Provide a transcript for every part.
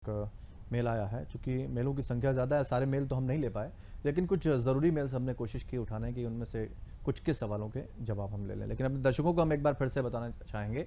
Mail आया है। चूँकि मेलों की संख्या ज़्यादा है, सारे मेल तो हम नहीं ले पाए, लेकिन कुछ ज़रूरी मेल्स हमने कोशिश की उठाने की, उनमें से कुछ के सवालों के जवाब हम ले लें। लेकिन अपने दर्शकों को हम एक बार फिर से बताना चाहेंगे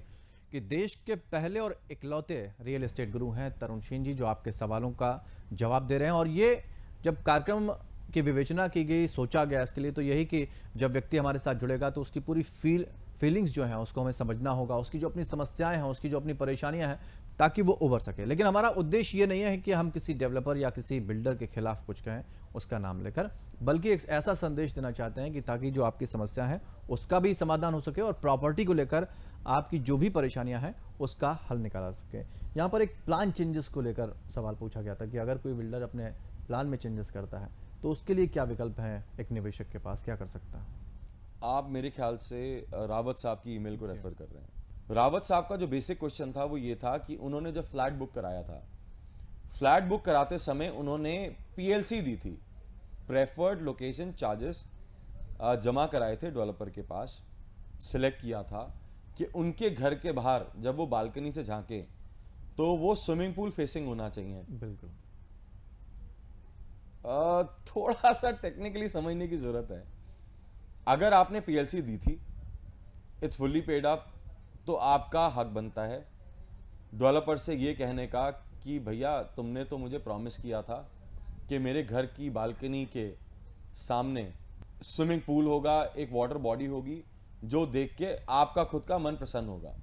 कि देश के पहले और इकलौते रियल एस्टेट गुरु हैं तरुण सेन जी, जो आपके सवालों का जवाब दे रहे हैं। और ये जब कार्यक्रम की विवेचना की गई, सोचा गया इसके लिए, तो यही कि जब व्यक्ति हमारे साथ जुड़ेगा तो उसकी पूरी फीलिंग्स जो हैं उसको हमें समझना होगा, उसकी जो अपनी समस्याएं हैं, उसकी जो अपनी परेशानियां हैं, ताकि वो उभर सके। लेकिन हमारा उद्देश्य ये नहीं है कि हम किसी डेवलपर या किसी बिल्डर के खिलाफ कुछ कहें उसका नाम लेकर, बल्कि एक ऐसा संदेश देना चाहते हैं कि ताकि जो आपकी समस्या है उसका भी समाधान हो सके और प्रॉपर्टी को लेकर आपकी जो भी परेशानियां हैं उसका हल निकाला सके। यहाँ पर एक प्लान चेंजेस को लेकर सवाल पूछा गया था कि अगर कोई बिल्डर अपने प्लान में चेंजेस करता है तो उसके लिए क्या विकल्प हैं, एक निवेशक के पास क्या कर सकता है? आप मेरे ख्याल से रावत साहब की ईमेल को रेफर कर रहे हैं। रावत साहब का जो बेसिक क्वेश्चन था वो ये था कि उन्होंने जब फ्लैट बुक कराया था, फ्लैट बुक कराते समय उन्होंने पीएलसी दी थी, प्रेफर्ड लोकेशन चार्जेस जमा कराए थे डेवलपर के पास, सिलेक्ट किया था कि उनके घर के बाहर जब वो बालकनी से झांके तो वो स्विमिंग पूल फेसिंग होना चाहिए। बिल्कुल। थोड़ा सा टेक्निकली समझने की जरूरत है। अगर आपने पीएलसी दी थी, इट्स फुल्ली पेड अप, तो आपका हक बनता है डेवलपर से ये कहने का कि भैया तुमने तो मुझे प्रॉमिस किया था कि मेरे घर की बालकनी के सामने स्विमिंग पूल होगा, एक वाटर बॉडी होगी, जो देख के आपका खुद का मन प्रसन्न होगा।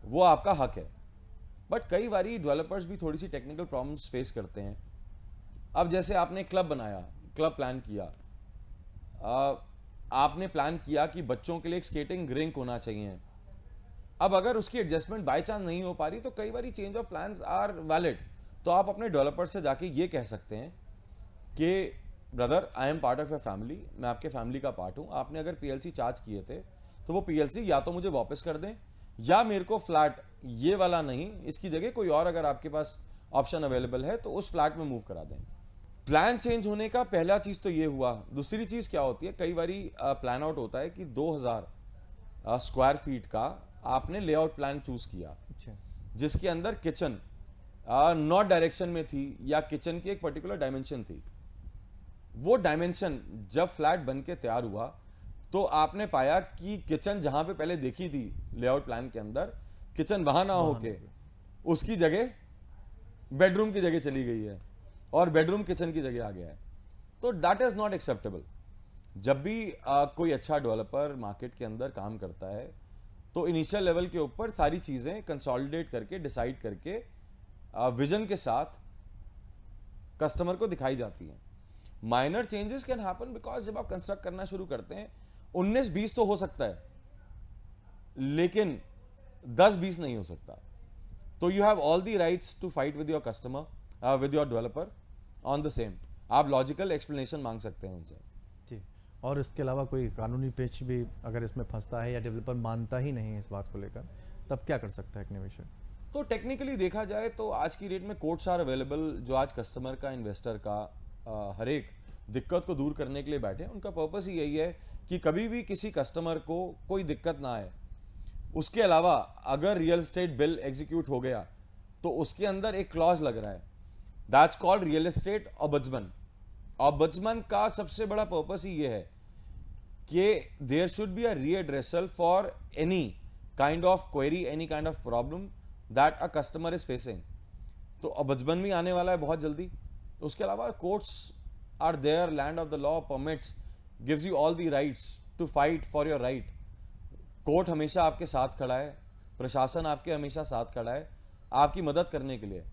वो आपका हक है। बट कई बारी डेवलपर्स भी थोड़ी सी टेक्निकल प्रॉब्लम्स फेस करते हैं। अब जैसे आपने क्लब बनाया, क्लब प्लान किया, आपने प्लान किया कि बच्चों के लिए एक स्केटिंग रिंक होना चाहिए। अब अगर उसकी एडजस्टमेंट बाय चांस नहीं हो पा रही तो कई बार change of plans are valid. तो आप अपने डेवलपर से जाके ये कह सकते हैं कि brother, I am part of your family, मैं आपके फैमिली का पार्ट हूँ। आपने अगर पीएलसी चार्ज किए थे तो वो पीएलसी या तो मुझे वापस कर दें या मेरे को फ्लैट ये वाला नहीं, इसकी जगह कोई और अगर आपके पास ऑप्शन अवेलेबल है तो उस फ्लैट में मूव करा दें। प्लान चेंज होने का पहला चीज तो ये हुआ। दूसरी चीज क्या होती है, कई बारी प्लान आउट होता है कि 2000 स्क्वायर फीट का आपने लेआउट प्लान चूज किया, जिसके अंदर किचन नॉर्थ डायरेक्शन में थी या किचन की एक पर्टिकुलर डायमेंशन थी। वो डायमेंशन जब फ्लैट बन के तैयार हुआ तो आपने पाया कि किचन जहां पे पहले देखी थी लेआउट प्लान के अंदर, किचन वहां ना होके उसकी जगह बेडरूम की जगह चली गई है और बेडरूम किचन की जगह आ गया है। तो दैट इज नॉट एक्सेप्टेबल। जब भी कोई अच्छा डेवलपर मार्केट के अंदर काम करता है तो इनिशियल लेवल के ऊपर सारी चीजें कंसोलिडेट करके, डिसाइड करके, विजन के साथ कस्टमर को दिखाई जाती हैं। Minor changes can happen because जब आप कंस्ट्रक्ट करना शुरू करते हैं 19-20 तो हो सकता है, लेकिन 10-20 नहीं हो सकता। तो you have all the rights to fight with your customer, with your developer on the same. आप लॉजिकल एक्सप्लेनेशन मांग सकते हैं उनसे। जी। और इसके अलावा कोई कानूनी पेच भी अगर इसमें फंसता है या डेवलपर मानता ही नहीं इस बात को लेकर, तब क्या कर सकता है एक निवेशक? तो टेक्निकली देखा जाए तो आज की डेट में कोर्ट्स आर अवेलेबल, जो आज कस्टमर का, इन्वेस्टर का हर एक दिक्कत को दूर करने के लिए बैठे हैं। उनका पर्पस ही यही है कि कभी भी किसी कस्टमर को कोई दिक्कत ना आए। उसके अलावा अगर रियल एस्टेट बिल एग्जीक्यूट हो गया तो उसके अंदर एक क्लॉज लग रहा है, that's called real estate ombudsman. Ombudsman का सबसे बड़ा पर्पस ही ये है कि there should be a redressal for any kind of query, any kind of problem that a customer is facing. तो ऑम्बड्समैन भी आने वाला है बहुत जल्दी। उसके अलावा courts are there, land of the law, permits, gives you all the rights to fight for your right. Court हमेशा आपके साथ खड़ा है, प्रशासन आपके हमेशा साथ खड़ा है आपकी मदद करने के लिए।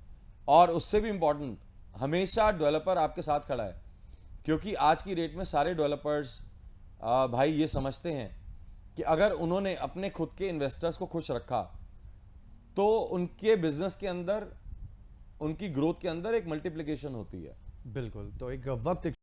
और उससे भी इंपॉर्टेंट, हमेशा डेवलपर आपके साथ खड़ा है, क्योंकि आज की डेट में सारे डेवलपर्स भाई ये समझते हैं कि अगर उन्होंने अपने खुद के इन्वेस्टर्स को खुश रखा तो उनके बिजनेस के अंदर, उनकी ग्रोथ के अंदर एक मल्टीप्लिकेशन होती है। बिल्कुल। तो एक वक्त